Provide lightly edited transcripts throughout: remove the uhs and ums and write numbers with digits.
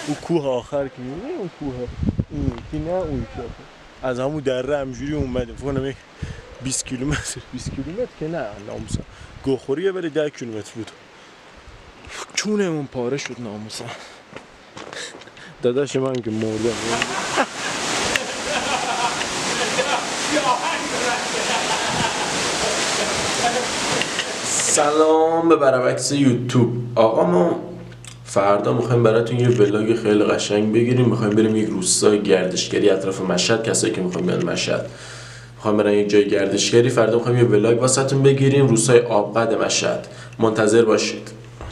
اون کوه آخر که میبینی اون کوه این یکی نه اون یکی از همون دره همجوری اومده فکر کنم 20 کیلومتر که نه ناموسا گوخوریه ولی 10 کیلومتر بود چونمون پاره شد ناموسا داداش من که مردم سلام به برعکس یوتیوب آقا ما فردا میخوایم براتون یه ولاگ خیلی قشنگ بگیریم میخوایم بریم یک روستای گردشگری اطراف مشهد کسایی که میخوایم بیان مشهد میخوایم برن یک جای گردشگری فردا میخوایم یه ولاگ واسهتون بگیریم روستای آبقد مشهد منتظر باشید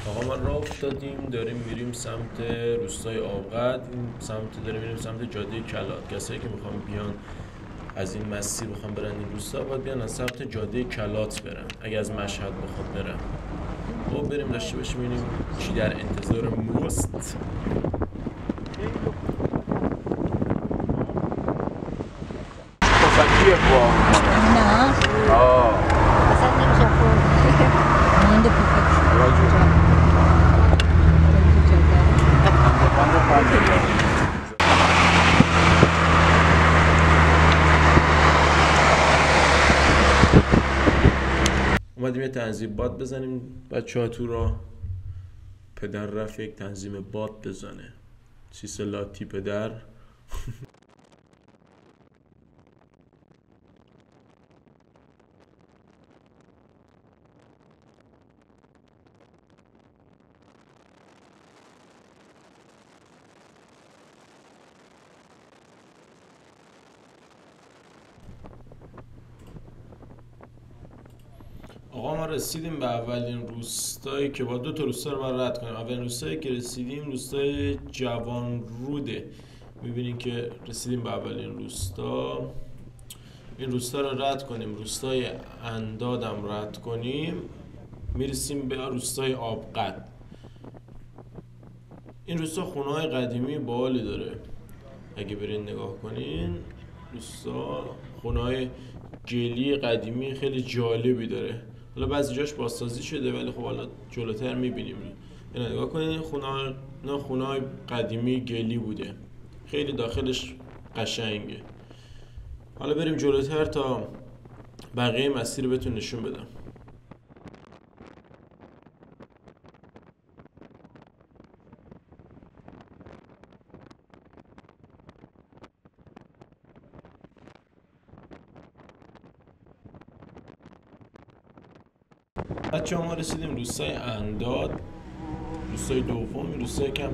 آقا ما راه افتادیم داریم میریم سمت روستای آبقد این سمت داریم میریم سمت جاده کلات کسایی که میخوام بیان از این مسیر بخوام برن این روستا باید بیان از سمت جاده کلات برن اگه از مشهد بخواد برن خب بریم داشته باشیم ببینیم چی در انتظار ماست تفکیه با نه اصلا نمیشه خود مونده پفک اومدیم یه تنظیم باد بزنیم بچه ها تو راه پدر رفت یک تنظیم باد بزنه سیسلاتی پدر آقا ما رسیدیم به اولین روستایی که با دو تا روستا رو باید رد کنیم اولین روستایی که رسیدیم روستای جوانروده میبینین که رسیدیم به اولین روستا این روستا رو رد کنیم روستای اندادم رد کنیم میرسیم به روستای آبقد این روستا خونه های قدیمی باحالی داره اگه برین نگاه کنین روستا خونه های گلی قدیمی خیلی جالبی داره حالا بعضی جاش بازسازی شده ولی خب حالا جلوتر میبینیم این نگاه کنید خونه های قدیمی گلی بوده خیلی داخلش قشنگه حالا بریم جلوتر تا بقیه مسیر رو بهتون نشون بدم بچه ها ما رسیدیم روستای انداد روستای دوم روستای کم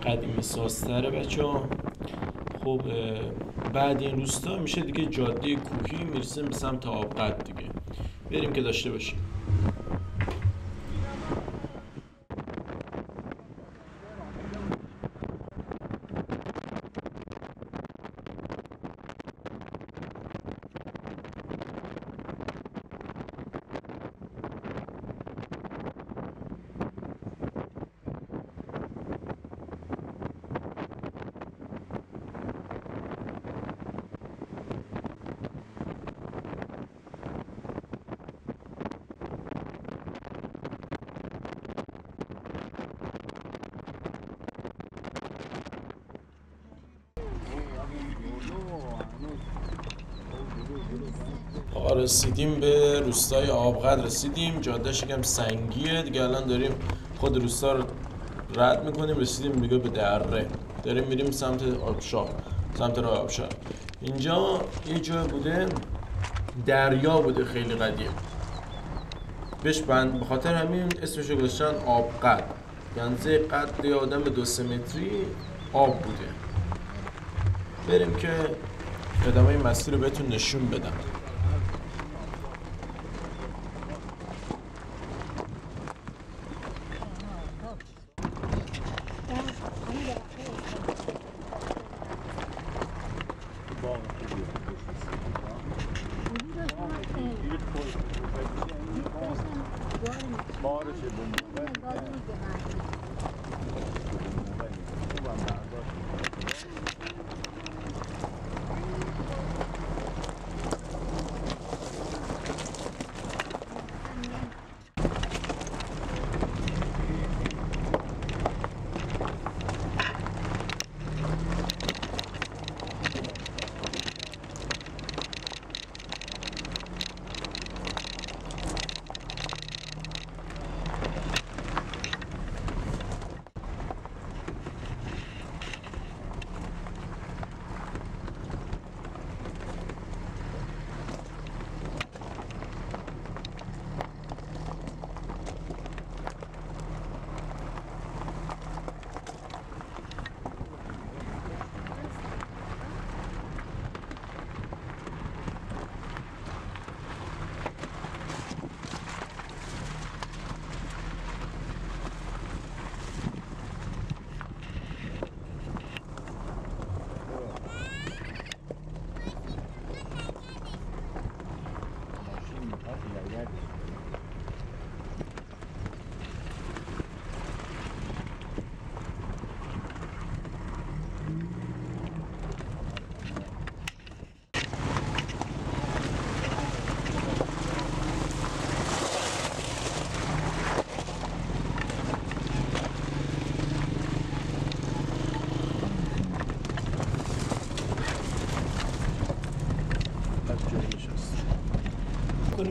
قدیمی سازتره بچه ها خب بعد این روستا میشه دیگه جاده کوهی میرسیم به سمت آبقد دیگه بریم که داشته باشیم آقا رسیدیم به روستای آبقد رسیدیم جادهش یکم سنگیه دیگه الان داریم خود روستا رو رد میکنیم رسیدیم دیگه به دره داریم میریم سمت آبشار سمت راه آبشار اینجا یه جای بوده دریا بوده خیلی قدیم بهش به خاطر همین اسمشو گذاشتن آبقد گنزه قد آدم 2-3 متری آب بوده بریم که ادامه این مسیر رو بهتون نشون بدم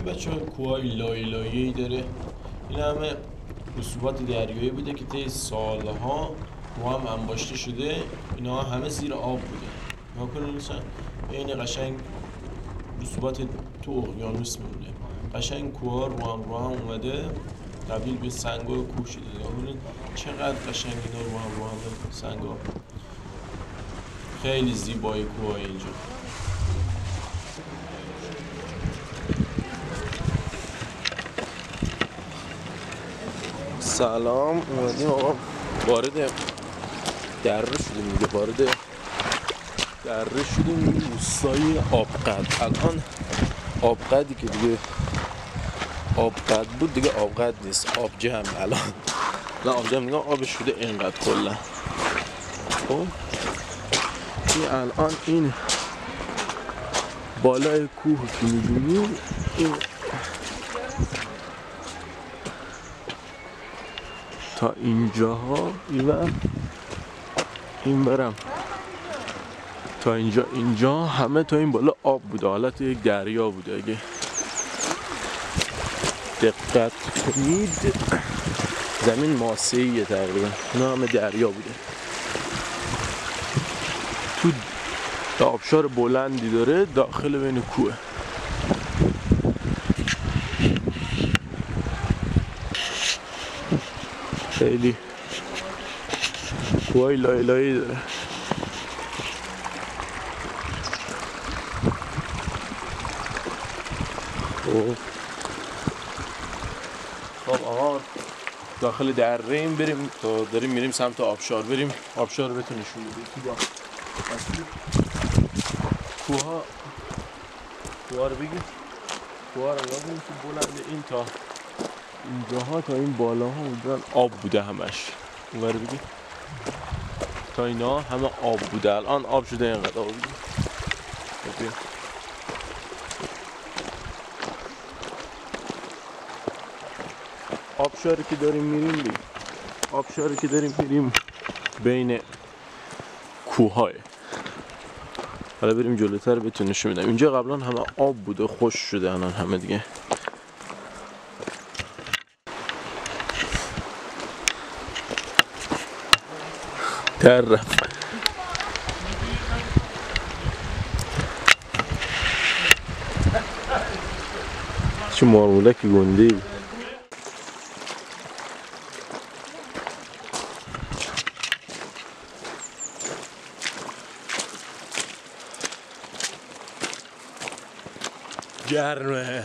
بچه ها کوه‌های لایلایی‌ای داره. این همه رسوبات دریایی بوده که طی سالها کوه هم انباشته شده. اینا همه زیر آب بوده. نگاه کنید مثلا این قشنگ رسوبات تو اقیانوس میمونه. قشنگ کوه‌ها رو هم اومده تبدیل به سنگ‌های کوه شده. نگاه کنید چقدر قشنگ اینا رو هم سنگ‌ها. خیلی زیبای کوه‌های اینجا. سلام، اومدیم آقا وارد دره شدیم دیگه. وارد دره شدیم روستای آبقد. الان آبقدی که دیگه آبقد بود دیگه آبقد نیست، آب جمع. الان نه آب جمع، نگاه آبش شده اینقدر کلا. خب این الان این بالای کوه که می‌بینیم این تا اینجاها این برم تا اینجا همه تا این بالا آب بوده، حالت یک دریا بوده. اگه دقت کنید زمین ماسه‌ایه تقریبا، اینا همه دریا بوده. تو آبشار بلندی داره داخل بین کوه. خیلی کوه‌های لایلایی داره. خب آقا داخل دره‌ایم، بریم تا داریم میریم سمت آبشار. بریم آبشار رو بهتون نشون بدیم. کوها رو بگید، کوها رو نگاه کنید که بلنده. این تا اینجاها تا این بالاها اونجا آب بوده همش. اونور بگید تا اینا همه آب بوده، الان آب شده اینقدر. آب بگید آبشاری که داریم میریم آبشاری که داریم میریم بین کوه‌های. حالا بریم جلوتر بهتون نشون میدم. اینجا قبلا همه آب بوده، خشک شده الان همه دیگه. در چه مارمولک گنده. گرمه.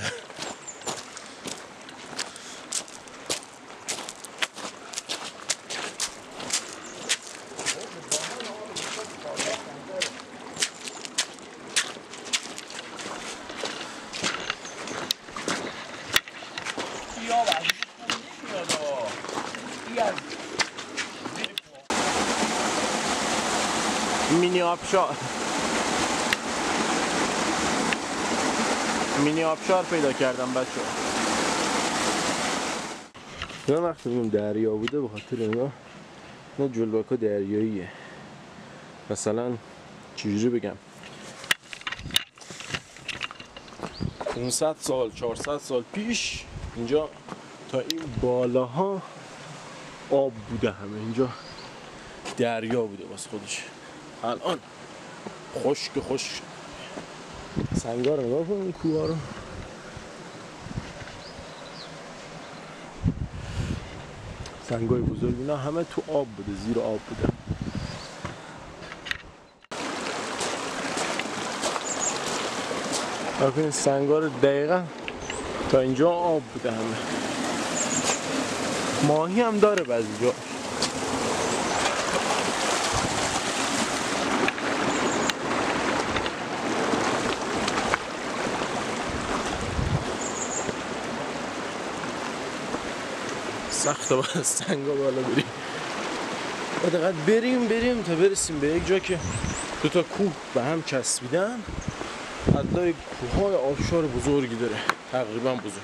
مینی آبشار پیدا کردم بچه ها. اینا وقتی میگم دریا بوده به خاطر اینا جلبک‌ها دریاییه. مثلا چجوری بگم 500 سال 400 سال پیش اینجا تا این بالاها آب بوده، همه اینجا دریا بوده واسه خودش. الان خشک سنگا رو نگاه کنید، کوها رو. سنگای بزرگ اینا همه تو آب بوده، زیر آب بوده. ببینید سنگا رو دقیقا تا اینجا آب بوده همه. ماهی هم داره بعضی جا. سخته با سنگا بالا بریم. باید بریم تا برسیم به یک جا که دو تا کوه به هم چسبیدن. ادلای کوه‌های آبشار بزرگی داره، تقریبا بزرگ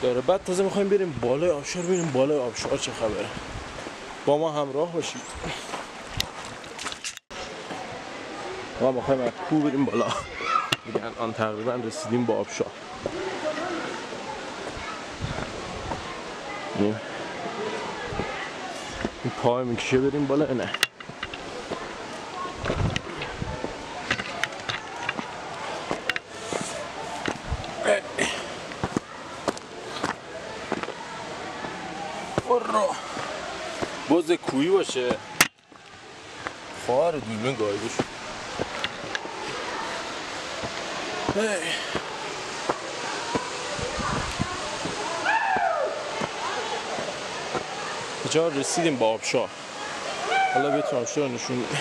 داره. بعد تازه میخوایم بریم بالای آبشار، ببینیم بالای آبشار چه خبره. با ما همراه باشید. ما میخوایم از کوه بریم بالا. الان تقریبا رسیدیم با آبشار. بشینیم. این پای میکشه بریم بالا نه. برو باز کویی باشه خواهر دوربین گایده شد. اینجا رسیدیم با آبشار. حالا بهتون آبشار نشون میدم.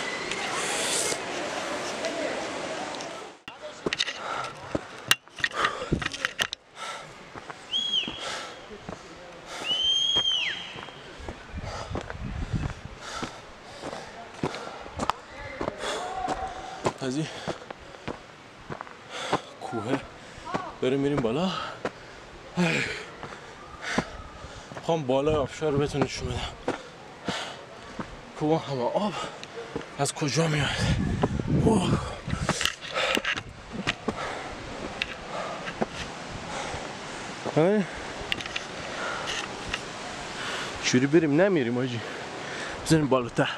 از این کوه بریم میریم بالا. میخوام بالای آبشار رو بهتون نشون بدم. کوه همه آب از کجا میاد. چوری بریم نمیریم آجی. بزنیم بالاتر.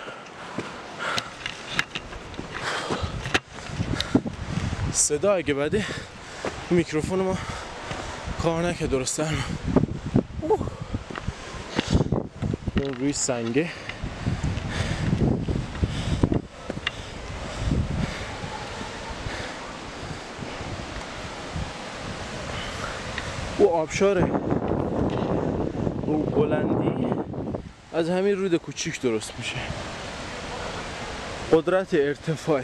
صدا اگه بده میکروفون ما کار نکرد درسته. اون روی سنگه او آبشاره. او بلندی از همین رود کوچیک درست میشه. قدرت ارتفاع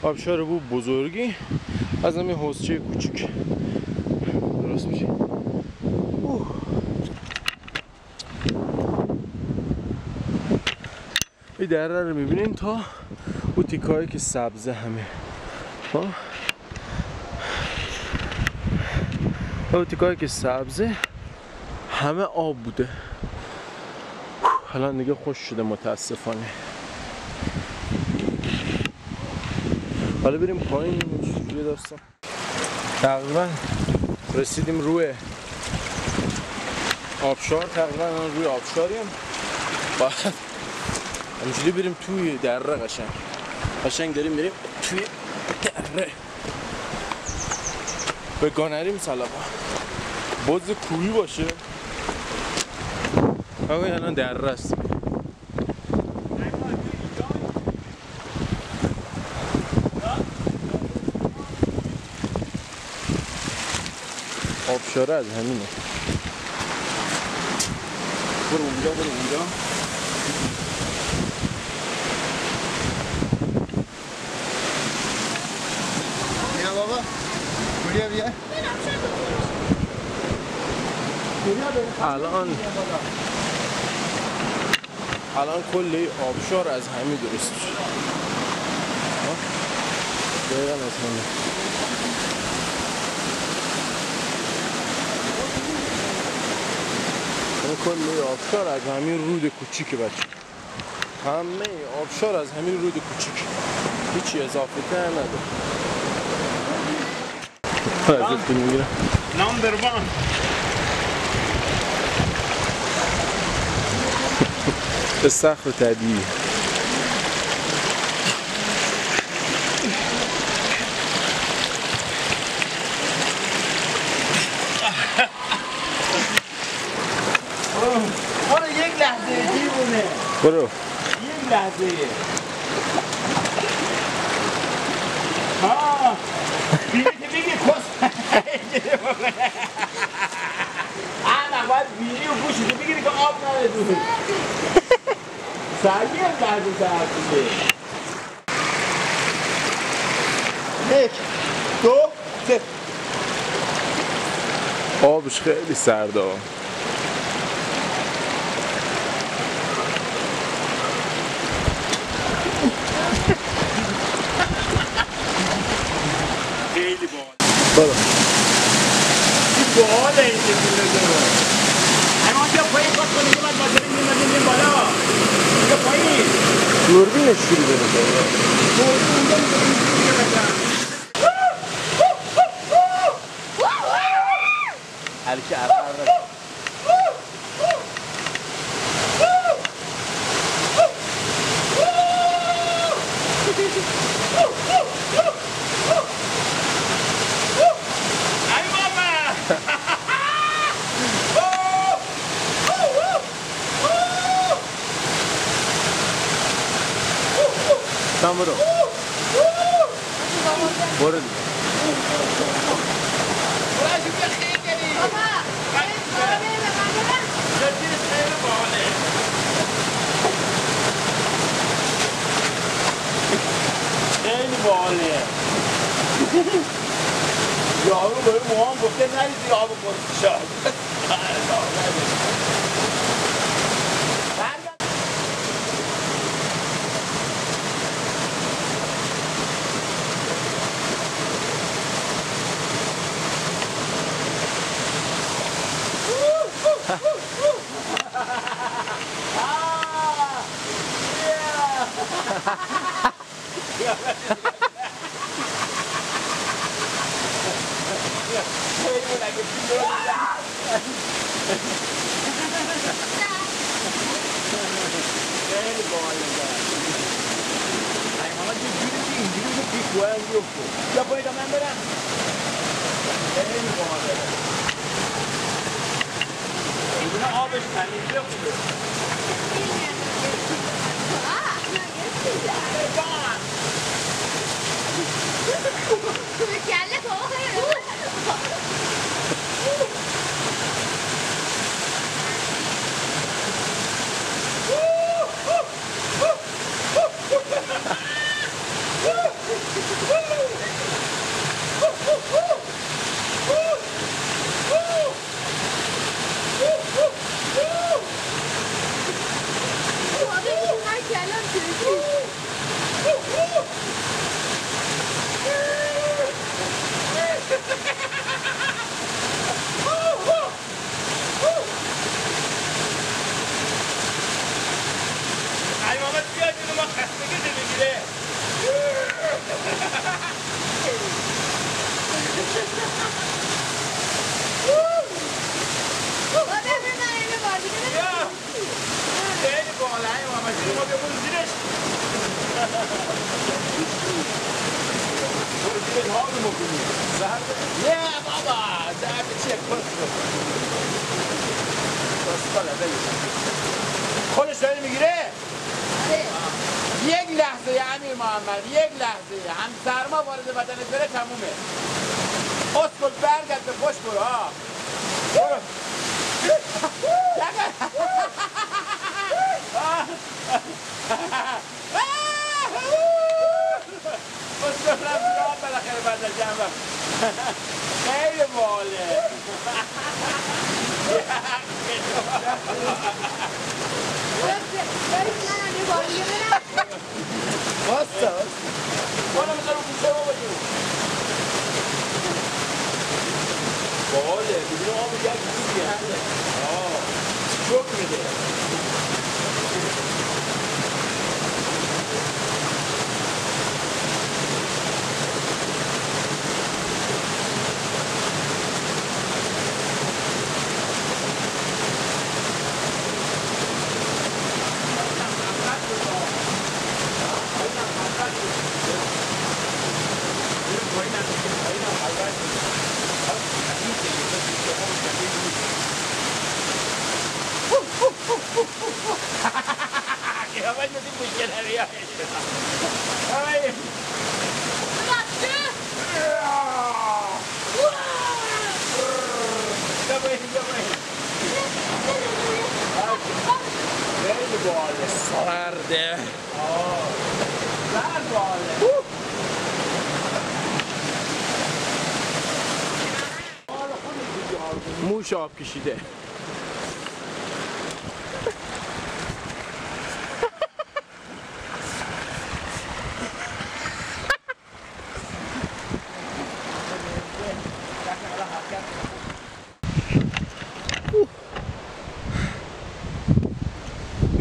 آبشار بو بزرگی از همین حوضچه کوچیک درست میشه. این دره رو میبینیم تا او تیکایی که سبزه همه او تیکایی که سبزه همه آب بوده. الان دیگه خوش شده متاسفانه. حالا بریم پایین. چجوری داستان؟ تقریبا رسیدیم روی آبشار. تقریبا روی آبشاریم. بعد همینجوری بریم توی دره. قشنگ داریم میریم توی دره. به گانریم سلام. باز کوهی باشه. آقا الان دره است. آبشاره از همینه. برو اونجا برو اونجا. بیا بابا بیا الان کلی آبشار از همین درست میشه. دقیقا از همین. کلی آبشار از همین رود کوچیک بچه. همه آبشار از همین رود کوچیک. هیچی اضافه تر نداره. ازت میگیرم. نمبر 1 استخر طبیعی. برو یک لحظه دیوونه. برو. یک لحظه. ها. بگی کس. آنا باید بیری و گوشی بگیری که آب نره دور. سعی هم لحظه ساعت میشه. 1 2 3 آبش خیلی سرده. خیلی باحال. برو. باحاله این دفعه. الان بیا پایین کات کنیم که بعد ماجرا می‌ریم بالا. بیا پایین. دوربینش شروع بده. هر کی برو برو دیگه خیلی باحاله یارو به موهام گفته نریزی آب خورد شد یا باید من برم خیلی باحاله اینجا آبش تمیزه خوبه خودش داره میگیره؟ یک لحظه امیر محمد یک لحظه هم سرما وارد بدنت بره تمومه اسکل برگرد به پشت برو ها برو اسکل رفت آب بالاخره بعد از جمع خیلی باله باستا بالا بذارم بوسه ما باشیم باله ببینم آب یک چیزیه شک میده سرده موش آب کشیده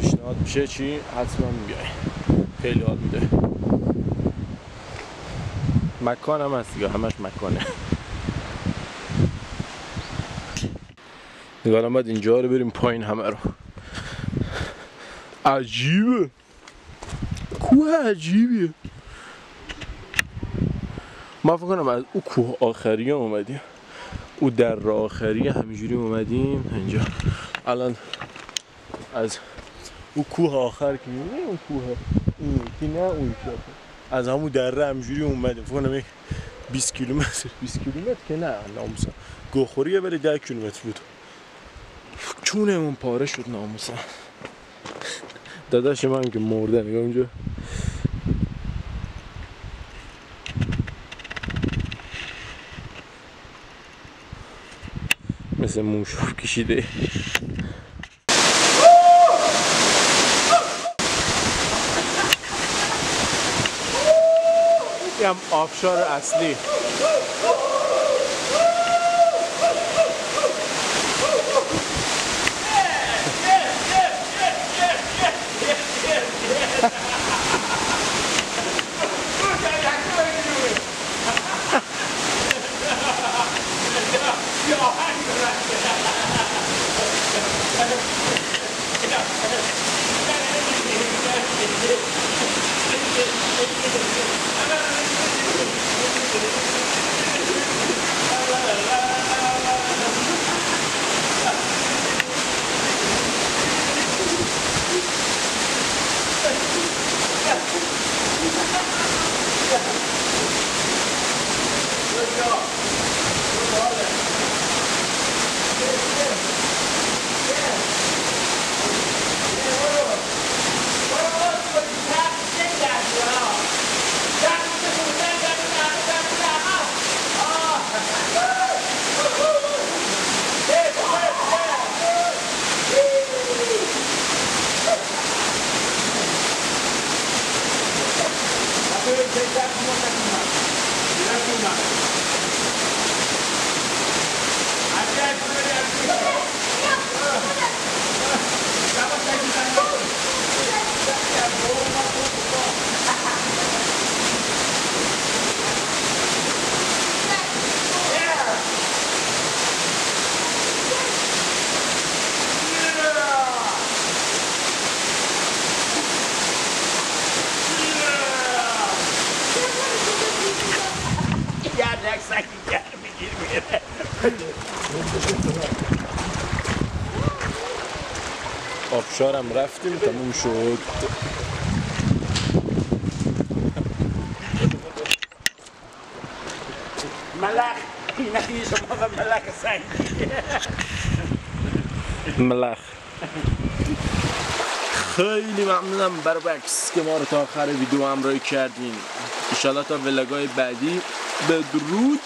پیشنهاد میشه چی؟ حتما بیای خیلی حال میده مکان هم هست دیگه همش مکانه دیگه الان باید اینجا رو بریم پایین همه رو عجیبه کوه عجیبیه ما فکر کنم از او کوه آخری هم اومدیم او در آخری همینجوری اومدیم اینجا الان از اون کوه آخر که میبینی اون کوه این یکی نه اون یکی از همون دره همجوری اومده فکر کنم 20 کیلومتر که نه ناموسا گوخوریه بره 10 کیلومتر بود چونمون پاره شد ناموسا داداش من که مرده نگاه اونجا مثل موشوف کشیده این هم آبشار اصلی آبشارم رفتیم تموم شد ملخ اینه شما و ملخ سنگی ملخ خیلی ممنونم بربکس که ما رو تا آخر ویدیو همراهی کردین ان شاءالله تا ولاگ‌های بعدی بدرود